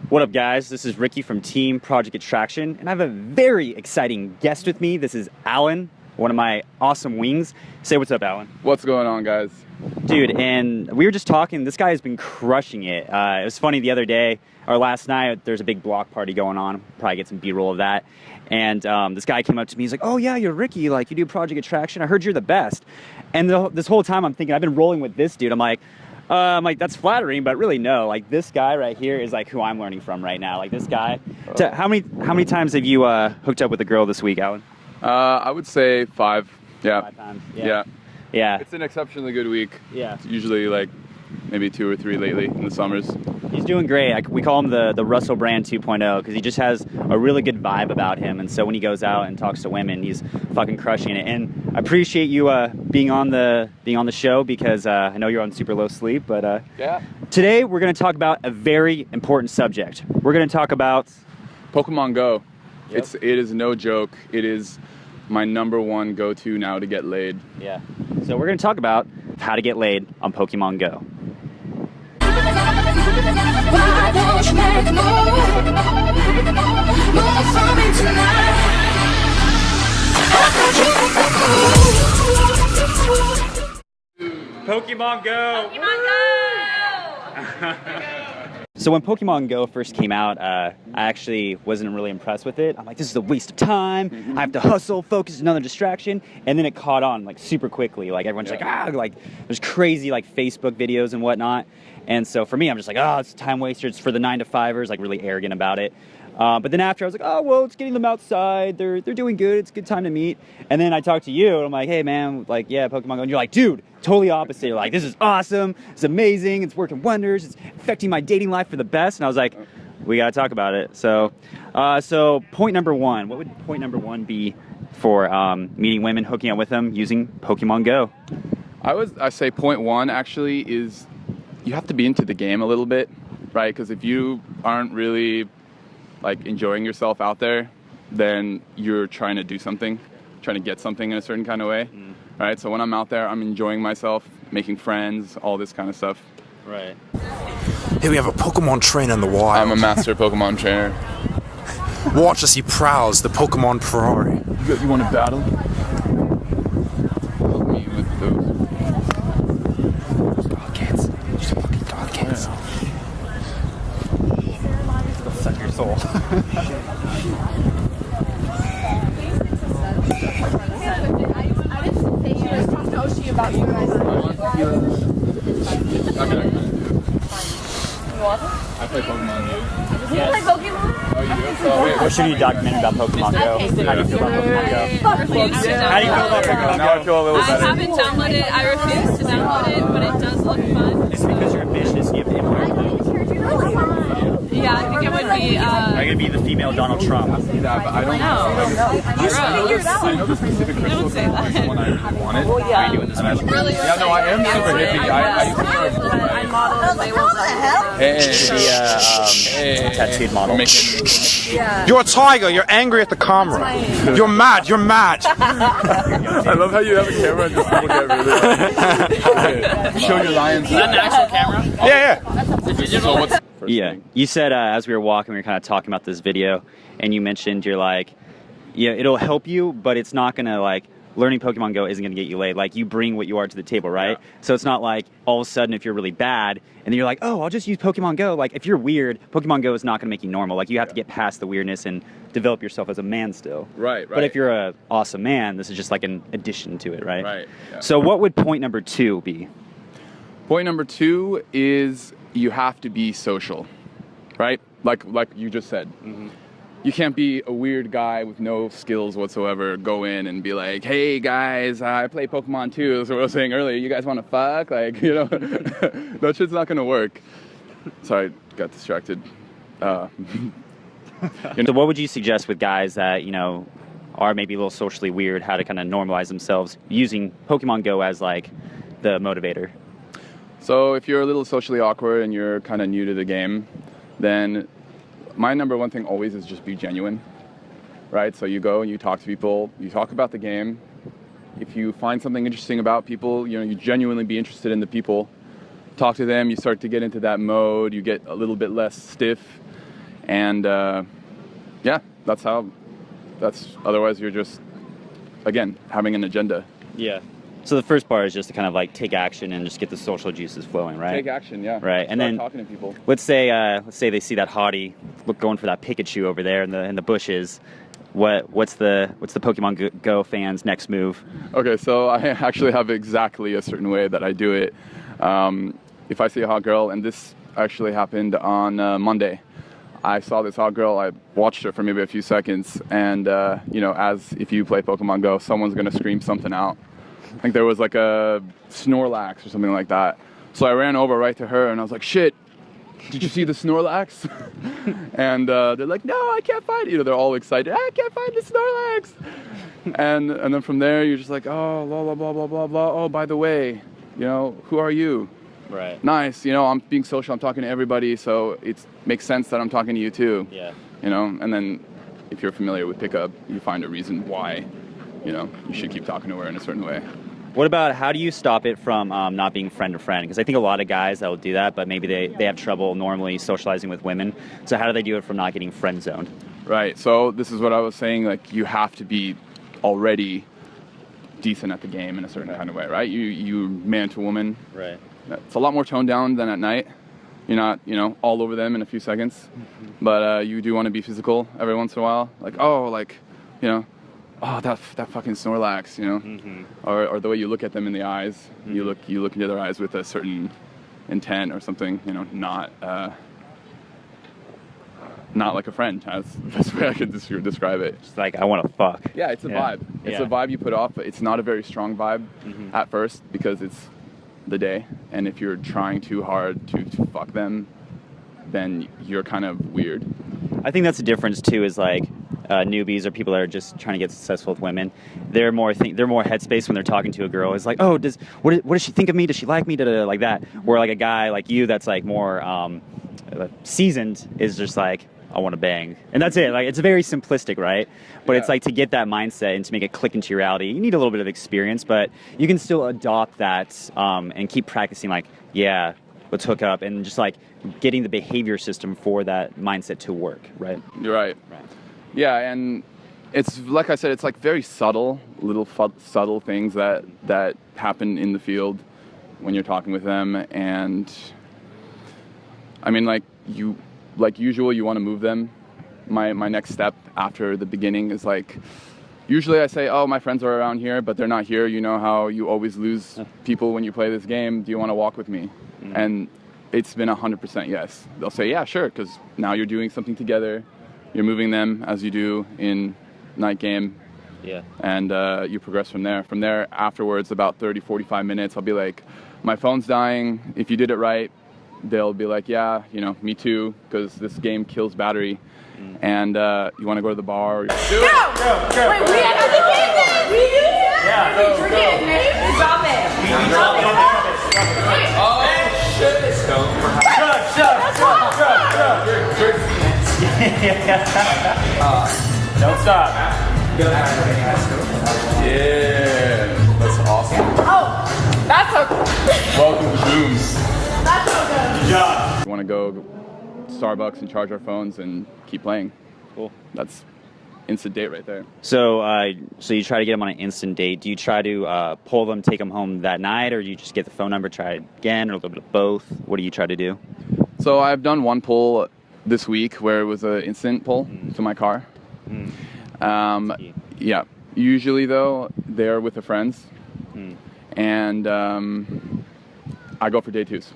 What up, guys? This is Ricky from Team Project Attraction, and I have a very exciting guest with me. This is Alan, one of my awesome wings. Say what's up, Alan. What's going on, guys? Dude, and we were just talking. This guy has been crushing it. It was funny the other day, or last night, there's a big block party going on. Probably get some B-roll of that. And this guy came up to me. He's like, "Oh, yeah, you're Ricky. Like, you do Project Attraction. I heard you're the best." And this whole time, I'm thinking, I've been rolling with this dude. I'm like, that's flattering, but really no. Like, this guy right here is like who I'm learning from right now. Like, this guy. How many times have you hooked up with a girl this week, Alan? I would say 5. Yeah. 5 times. Yeah. It's an exceptionally good week. Yeah. It's usually like maybe 2 or 3 lately in the summers. He's doing great. We call him the Russell Brand 2.0 because he just has a really good vibe about him. And so when he goes out and talks to women, he's fucking crushing it. And I appreciate you being on the show because I know you're on super low sleep. But yeah. Today we're going to talk about a very important subject. We're going to talk about Pokemon Go. Yep. It is no joke. It is my #1 go-to now to get laid. Yeah. So we're going to talk about how to get laid on Pokemon Go. Why don't you make a move for me tonight? Pokemon Go! Pokemon Go! So when Pokemon Go first came out, I actually wasn't really impressed with it. I'm like, this is a waste of time. I have to hustle, focus, another distraction. And then it caught on like super quickly. Like everyone's like there's crazy like Facebook videos and whatnot. And so for me, I'm just like, it's a time waster. It's for the 9-to-5ers, like really arrogant about it. But then after I was like, well, it's getting them outside. They're doing good. It's a good time to meet. And then I talked to you and I'm like, hey man, like, yeah, Pokemon Go. And you're like, dude, totally opposite. You're like, this is awesome. It's amazing. It's working wonders. It's affecting my dating life for the best. And I was like, we got to talk about it. So point number 1, what would point number 1 be for meeting women, hooking up with them using Pokemon Go? I say point 1 actually is you have to be into the game a little bit, right? Because if you aren't really like enjoying yourself out there, then you're trying to do something, trying to get something in a certain kind of way, right? So when I'm out there, I'm enjoying myself, making friends, all this kind of stuff. Right. Here we have a Pokemon trainer in the wild. I'm a master Pokemon trainer. Watch as he prowls the Pokemon Ferrari. You want to battle? Help me with those. Dog kids. Just fucking dog kids. They'll suck your soul. About you guys. I play Pokemon. You play Pokemon? Oh, you do? What should you document about Pokemon Go? How do you feel about Pokemon Go? Refuse to download How do you feel about Pokemon Now I Go? feel a little I better. haven't downloaded it. I refuse to download it, but it does look fun. It's because you're ambitious and you have import. Yeah, I think it would be. Are you going to be the female Donald Trump? Yeah, but I don't I know the specific crystal Don't say that. is the one I really wanted. Are you doing this? Really, Yeah, no, I am super hippie. I used to I modeled labels. Hey, Tattooed model. You're a tiger. You're angry at the camera. You're mad. You're mad. I love how you have a camera and just people get really show your lions. Is that an actual camera? Yeah. So what's Yeah. You said as we were walking, we were kind of talking about this video, and you mentioned you're like, yeah, it'll help you, but it's not going to like, learning Pokemon Go isn't going to get you laid. Like, you bring what you are to the table, right? Yeah. So it's not like all of a sudden if you're really bad, and then you're like, oh, I'll just use Pokemon Go. Like, if you're weird, Pokemon Go is not going to make you normal. Like, you have to get past the weirdness and develop yourself as a man still. Right. But if you're a awesome man, this is just like an addition to it, right? Right. Yeah. So what would point number 2 be? Point number 2 is you have to be social, right? Like you just said. You can't be a weird guy with no skills whatsoever, go in and be like, hey guys, I play Pokemon too. So what I was saying earlier, you guys want to fuck? Like, you know, that shit's not going to work. Sorry, got distracted. So what would you suggest with guys that, you know, are maybe a little socially weird, how to kind of normalize themselves using Pokemon Go as like the motivator? So if you're a little socially awkward and you're kind of new to the game, then my #1 thing always is just be genuine, right? So you go and you talk to people, you talk about the game. If you find something interesting about people, you know, you genuinely be interested in the people, talk to them, you start to get into that mode, you get a little bit less stiff, And yeah, that's otherwise you're just, again, having an agenda. Yeah. So the first part is just to kind of like take action and just get the social juices flowing, right? Take action, yeah. Right, and Start then talking to people. let's say they see that hottie going for that Pikachu over there in the bushes. What's the Pokemon Go fans' next move? Okay, so I actually have exactly a certain way that I do it. If I see a hot girl, and this actually happened on Monday. I saw this hot girl, I watched her for maybe a few seconds, and as if you play Pokemon Go, someone's gonna scream something out. I think there was like a Snorlax or something like that. So I ran over right to her and I was like, shit, did you see the Snorlax? And they're like, no, I can't find it. They're all excited, I can't find the Snorlax. And then from there, you're just like, oh, blah, blah, blah, blah, blah, blah. Oh, by the way, who are you? Right. Nice, I'm being social, I'm talking to everybody, so it makes sense that I'm talking to you too. Yeah. And then if you're familiar with pickup, you find a reason why, you should keep talking to her in a certain way. What about how do you stop it from not being friend to friend? Because I think a lot of guys that will do that, but maybe they have trouble normally socializing with women. So how do they do it from not getting friend zoned? Right. So this is what I was saying. Like you have to be already decent at the game in a certain kind of way, right? You man to woman. Right. It's a lot more toned down than at night. You're not, all over them in a few seconds. But you do want to be physical every once in a while. Like, oh, that fucking Snorlax, or the way you look at them in the eyes. You look into their eyes with a certain intent or something, not like a friend. That's the best way I could describe it. Just like, I want to fuck. Yeah, it's a vibe. It's a vibe you put off, but it's not a very strong vibe at first because it's the day. And if you're trying too hard to fuck them, then you're kind of weird. I think that's the difference too, is like newbies or people that are just trying to get successful with women. They're more headspace when they're talking to a girl. It's like, oh, what does she think of me? Does she like me? Like that. Where like a guy like you that's like more seasoned is just like, I want to bang, and that's it. Like it's very simplistic, right? But it's like to get that mindset and to make it click into your reality, you need a little bit of experience, but you can still adopt that and keep practicing. Like, yeah, let's hook up, and just like getting the behavior system for that mindset to work, right? You're right. Right. Yeah, and it's like I said, it's like very subtle, subtle things that happen in the field when you're talking with them, and I mean, like usual, you want to move them. My next step after the beginning is like, usually I say, oh, my friends are around here, but they're not here. You know how you always lose people when you play this game. Do you want to walk with me? And it's been 100% yes. They'll say, yeah, sure, because now you're doing something together. You're moving them as you do in night game. Yeah. And you progress from there. From there, afterwards, about 30, 45 minutes, I'll be like, my phone's dying. If you did it right, they'll be like, yeah, me too, because this game kills battery. And you want to go to the bar? Go! Wait, we have to get this! We do? Yeah. We're getting it. Drop it. Drop it. Oh, shit. Don't stop. Yeah, that's awesome. Oh, that's okay. Welcome to Booms. That's so good. Good job. We want to go Starbucks and charge our phones and keep playing. Cool. That's instant date right there. So you try to get them on an instant date. Do you try to pull them, take them home that night, or do you just get the phone number, try it again, or a little bit of both? What do you try to do? So I've done one pull this week where it was an instant pull to my car. Yeah. Usually though, they're with their friends, and I go for day twos.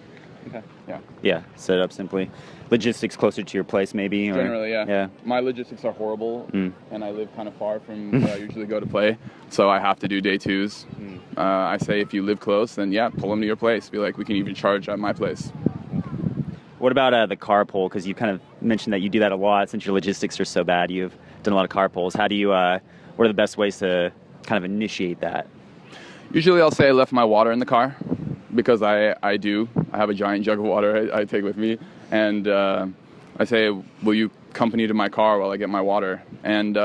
Okay. Yeah. Yeah. Set it up simply. Logistics closer to your place, maybe. Or, generally, yeah. Yeah. My logistics are horrible, and I live kind of far from where I usually go to play, so I have to do day twos. I say if you live close, then yeah, pull them to your place. Be like, we can even charge at my place. What about the car pull? Because you kind of mentioned that you do that a lot since your logistics are so bad. You've done a lot of car pulls. How do you? What are the best ways to kind of initiate that? Usually, I'll say I left my water in the car, because I have a giant jug of water I take with me, and I say, will you accompany to my car while I get my water? And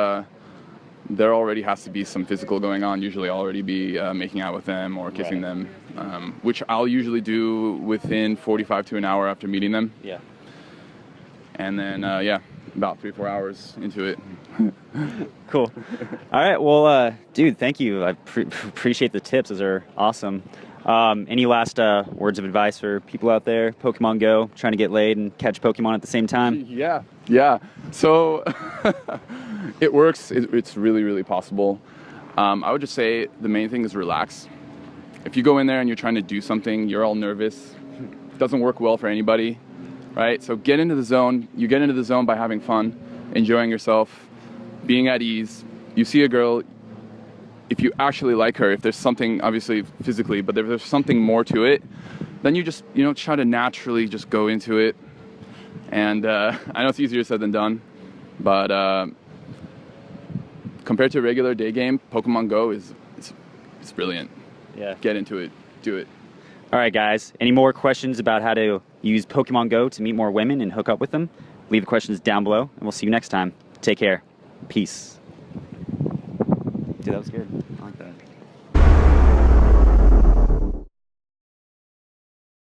there already has to be some physical going on. Usually I'll already be making out with them or kissing them, which I'll usually do within 45 to an hour after meeting them. Yeah. And then, yeah, about 3-4 hours into it. Cool. All right. Well, dude, thank you. I appreciate the tips. Those are awesome. Any last words of advice for people out there? Pokemon Go, trying to get laid and catch Pokemon at the same time? Yeah. So it works. It's really, really possible. I would just say the main thing is relax. If you go in there and you're trying to do something, you're all nervous. It doesn't work well for anybody, right? So get into the zone. You get into the zone by having fun, enjoying yourself, being at ease. You see a girl, if you actually like her, if there's something, obviously physically, but if there's something more to it, then you just, try to naturally just go into it. And I know it's easier said than done, but compared to a regular day game, Pokemon Go it's brilliant. Yeah. Get into it. Do it. All right, guys. Any more questions about how to use Pokemon Go to meet more women and hook up with them? Leave the questions down below, and we'll see you next time. Take care. Peace. Dude, that was good. I like that.